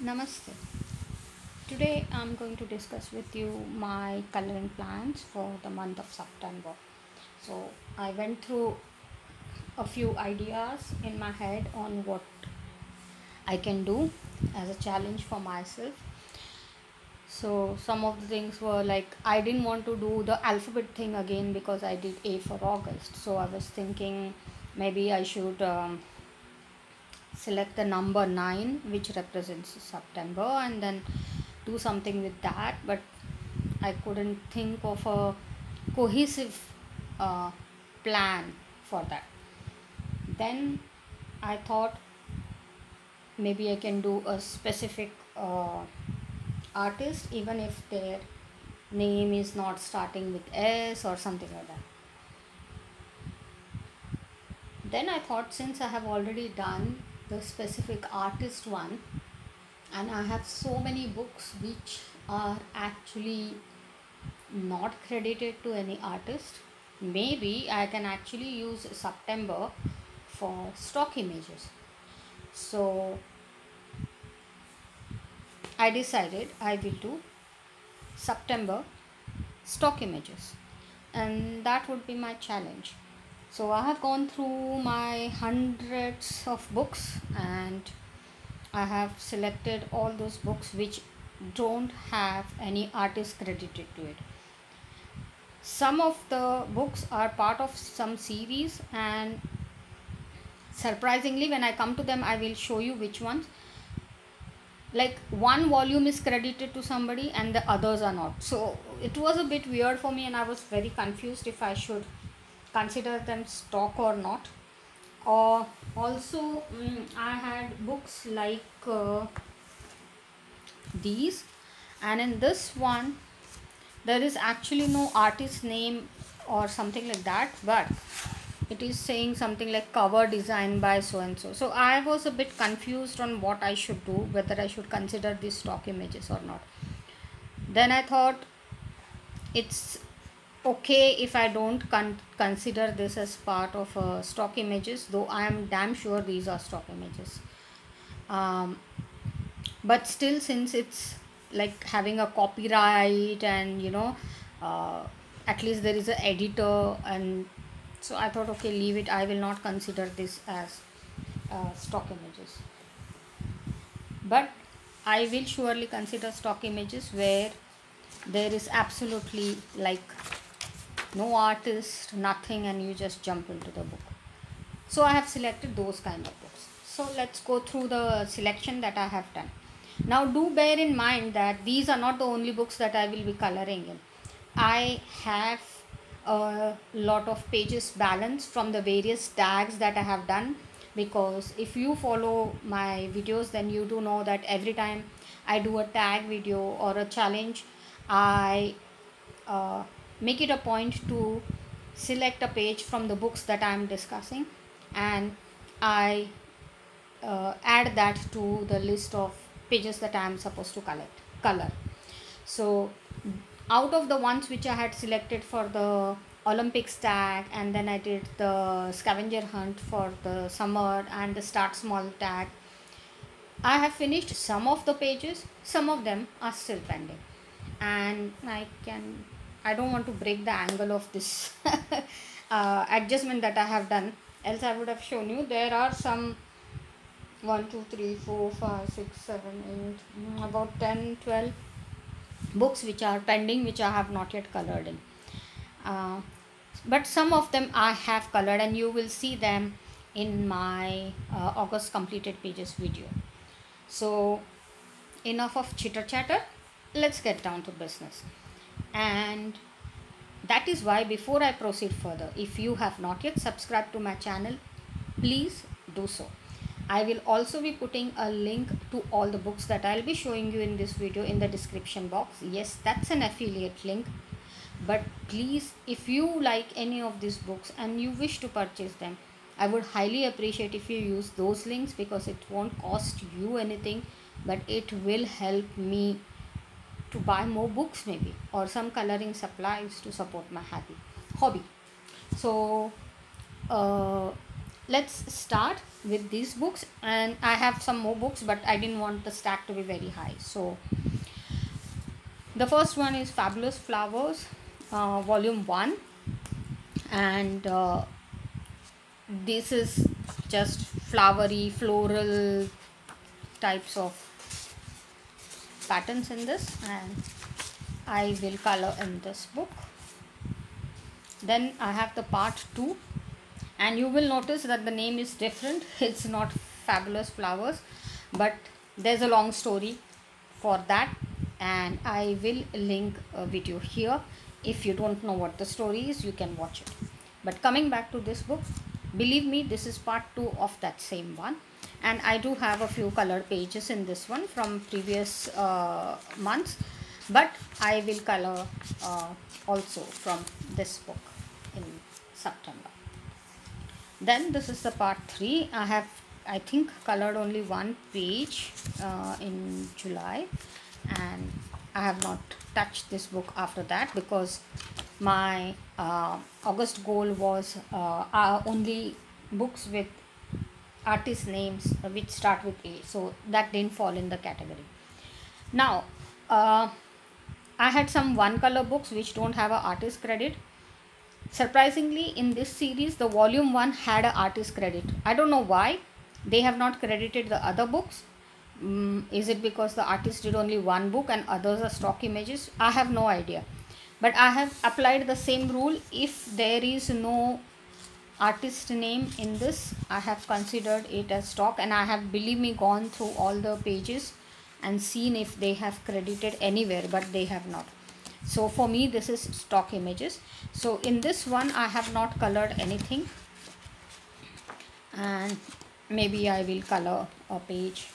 Namaste. Today I'm going to discuss with you my coloring plans for the month of September. So I went through a few ideas in my head on what I can do as a challenge for myself. So some of the things were like I didn't want to do the alphabet thing again because I did A for August. So I was thinking maybe I should select the number 9 which represents September and then do something with that, but I couldn't think of a cohesive uh, plan for that. Then I thought maybe I can do a specific artist even if their name is not starting with S or something like that. Then I thought since I have already done the specific artist one and I have so many books which are actually not credited to any artist, maybe I can actually use September for stock images. So I decided I will do September stock images, and that would be my challenge. So I have gone through my hundreds of books and I have selected all those books which don't have any artist credited to it. Some of the books are part of some series, and surprisingly when I come to them I will show you which ones. Like one volume is credited to somebody and the others are not, so it was a bit weird for me and I was very confused if I should consider them stock or not. Or also I had books like these, and in this one there is actually no artist name or something like that, but it is saying something like cover design by so and so. So I was a bit confused on what I should do, whether I should consider these stock images or not. Then I thought it's okay if I don't consider this as part of stock images, though I am damn sure these are stock images. um, but still, since it's like having a copyright and uh, at least there is an editor, and so I thought okay, leave it, I will not consider this as stock images. But I will surely consider stock images where there is absolutely like no artist, nothing, and you just jump into the book. So I have selected those kind of books. So let's go through the selection that I have done. Now do bear in mind that these are not the only books that I will be coloring in. I have a lot of pages balance from the various tags that I have done, because if you follow my videos then you do know that every time I do a tag video or a challenge, I uh, make it a point to select a page from the books that I am discussing, and I add that to the list of pages that I am supposed to color. So out of the ones which I had selected for the Olympics tag, and then I did the scavenger hunt for the summer and the start small tag, I have finished some of the pages, some of them are still pending. And I don't want to break the angle of this adjustment that I have done, else I would have shown you. There are some 1, 2, 3, 4, 5, 6, 7, 8, about 10, 12 books which are pending, which I have not yet colored in. Uh, but some of them I have colored, and you will see them in my August completed pages video. So enough of chitter chatter, let's get down to business. And that is why before I proceed further, if you have not yet subscribed to my channel, please do so. I will also be putting a link to all the books that I'll be showing you in this video in the description box. Yes, that's an affiliate link, but please, if you like any of these books and you wish to purchase them, I would highly appreciate if you use those links, because it won't cost you anything, but it will help me to buy more books maybe, or some coloring supplies to support my hobby. So uh, let's start with these books, and I have some more books, but I didn't want the stack to be very high. So the first one is Fabulous Flowers, volume 1, and this is just flowery floral types of patterns in this, and I will color in this book. Then I have the part 2, and you will notice that the name is different. It's not Fabulous Flowers, but there's a long story for that, and I will link a video here. If you don't know what the story is, you can watch it. But coming back to this book, believe me, this is part 2 of that same one, and I do have a few colored pages in this one from previous months, but I will color also from this book in September. Then this is the part 3. I have, I think, colored only one page in July, and I have not touched this book after that because my August goal was only books with artist names which start with A, so that didn't fall in the category. Now I had some one color books which don't have an artist credit. Surprisingly, in this series the volume 1 had an artist credit. I don't know why they have not credited the other books. Is it because the artist did only one book and others are stock images? I have no idea, but I have applied the same rule. If there is no artist name in this, I have considered it as stock, and I have, believe me, gone through all the pages and seen if they have credited anywhere, but they have not. So for me this is stock images. So in this one I have not colored anything, and maybe I will color a page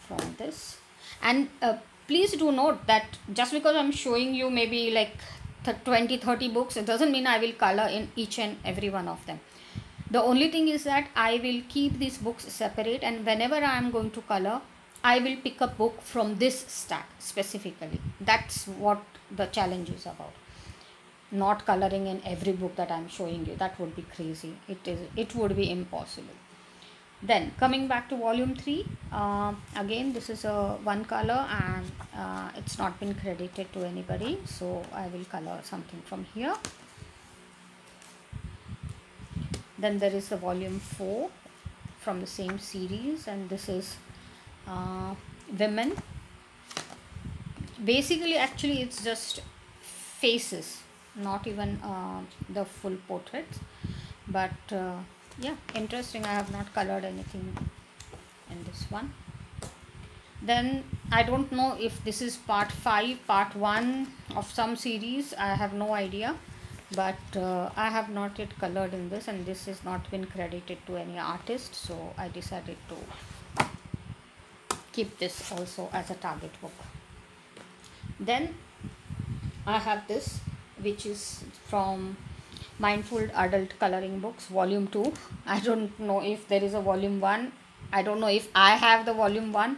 from this. And please do note that just because I'm showing you maybe like 20-30 books, it doesn't mean I will color in each and every one of them. The only thing is that I will keep these books separate, and whenever I am going to color, I will pick a book from this stack specifically. That's what the challenge is about. Not coloring in every book that I'm showing you. That would be crazy. It would be impossible. Then coming back to volume 3, again this is a one color, and it's not been credited to anybody, so I will color something from here. Then there is the volume 4 from the same series, and this is women. Basically, actually it's just faces, not even the full portraits, but yeah, interesting. I have not colored anything in this one. Then I don't know if this is part 5, part 1 of some series. I have no idea, but I have not yet colored in this, and this has not been credited to any artist, so I decided to keep this also as a target book. Then I have this, which is from Mindful Adult Coloring Books, volume 2. I don't know if there is a volume 1. I don't know if I have the volume 1.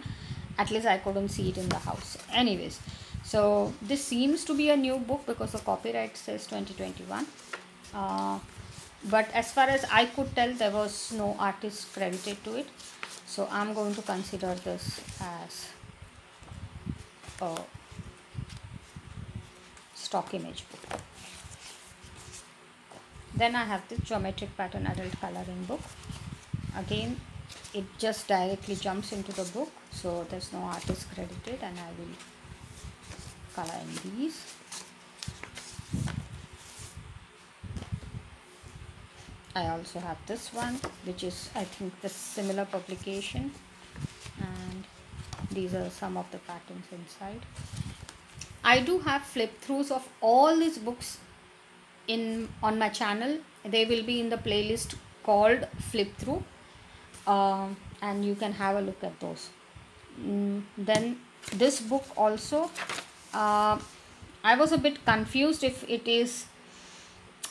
At least I couldn't see it in the house. Anyways, so this seems to be a new book because the copyright says 2021. But as far as I could tell, there was no artist credited to it. So I'm going to consider this as a stock image book. Then I have this Geometric Pattern Adult Coloring Book. Again, it just directly jumps into the book, so there's no artist credited, and I will color in these. I also have this one, which is, I think, the similar publication, and these are some of the patterns inside. I do have flip throughs of all these books on my channel. They will be in the playlist called flip through, and you can have a look at those. Then this book also, I was a bit confused if it is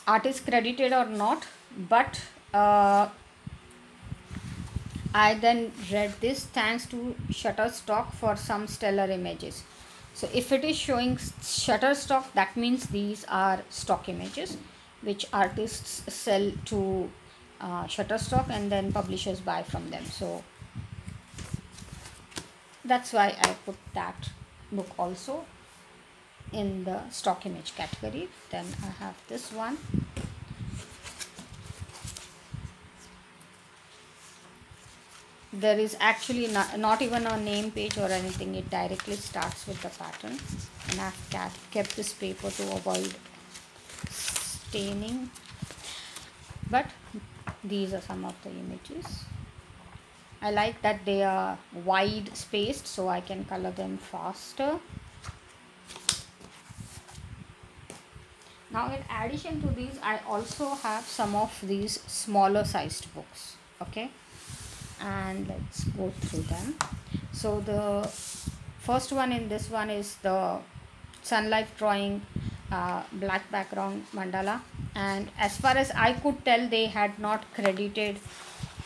artist credited or not, but I then read this: thanks to Shutterstock for some stellar images. So if it is showing Shutterstock, that means these are stock images which artists sell to Shutterstock, and then publishers buy from them. So that's why I put that book also in the stock image category. Then I have this one. There is actually not even a name page or anything. It directly starts with the pattern, and I've kept this paper to avoid staining. But these are some of the images. I like that they are wide spaced, so I can color them faster. Now in addition to these, I also have some of these smaller sized books. Okay, and let's go through them. So the first one in this one is the Sunlight Drawing black background mandala, and as far as I could tell, they had not credited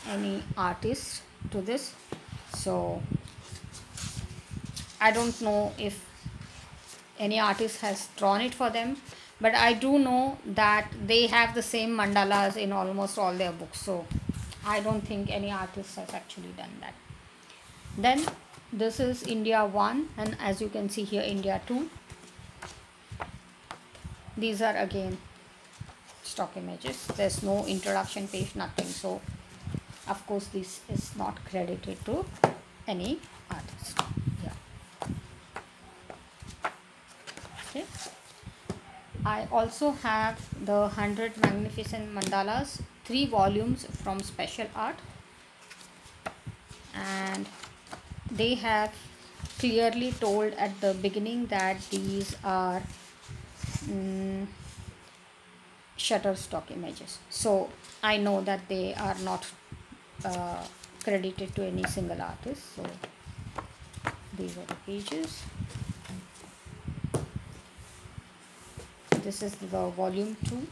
any artist to this, so I don't know if any artist has drawn it for them, but I do know that they have the same mandalas in almost all their books, so I don't think any artist has actually done that. Then this is India 1, and as you can see here, India 2. These are again stock images. There's no introduction page, nothing, so of course this is not credited to any artist. Yeah. Okay. I also have the 100 Magnificent Mandalas, 3 volumes from Special Art, and they have clearly told at the beginning that these are Shutterstock images, so I know that they are not credited to any single artist. So these are the pages. This is the volume 2.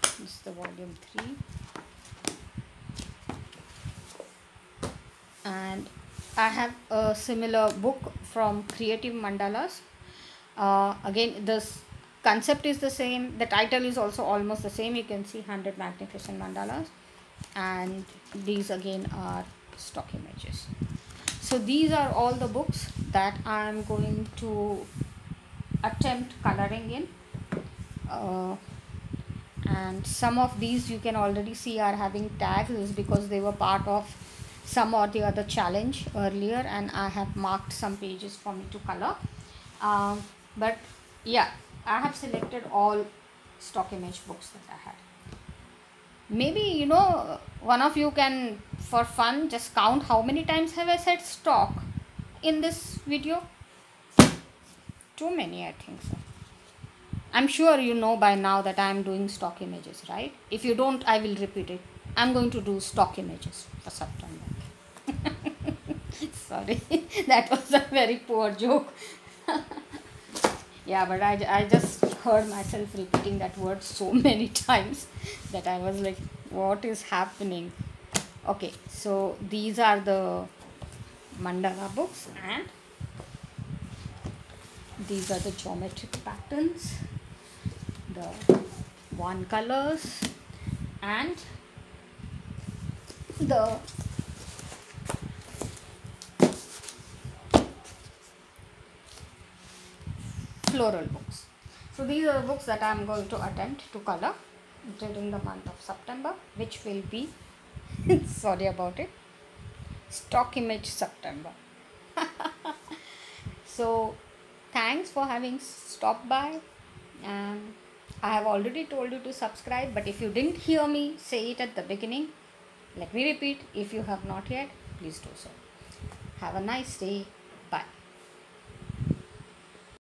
This is the volume 3. And I have a similar book from Creative Mandalas. Again, this concept is the same. The title is also almost the same. You can see 100 Magnificent Mandalas, and these again are stock images. So these are all the books that I am going to attempt coloring in, and some of these you can already see are having tags. Is because they were part of some or the other challenge earlier, and I have marked some pages for me to color. But yeah, I have selected all stock image books that I had. Maybe one of you can, for fun, just count how many times have I said stock in this video. Too many, I think so. I'm sure you know by now that I am doing stock images, right? If you don't, I will repeat it. I'm going to do stock images for September. Sorry, that was a very poor joke. Yeah, but I just heard myself repeating that word so many times that I was like, what is happening? Okay, so these are the mandala books, and these are the geometric patterns, the one colors, and the floral books. So these are the books that I am going to attempt to color during the month of September, which will be sorry about it, stock image September. So thanks for having stopped by, and I have already told you to subscribe, but if you didn't hear me say it at the beginning, let me repeat. If you have not yet, please do so. Have a nice day.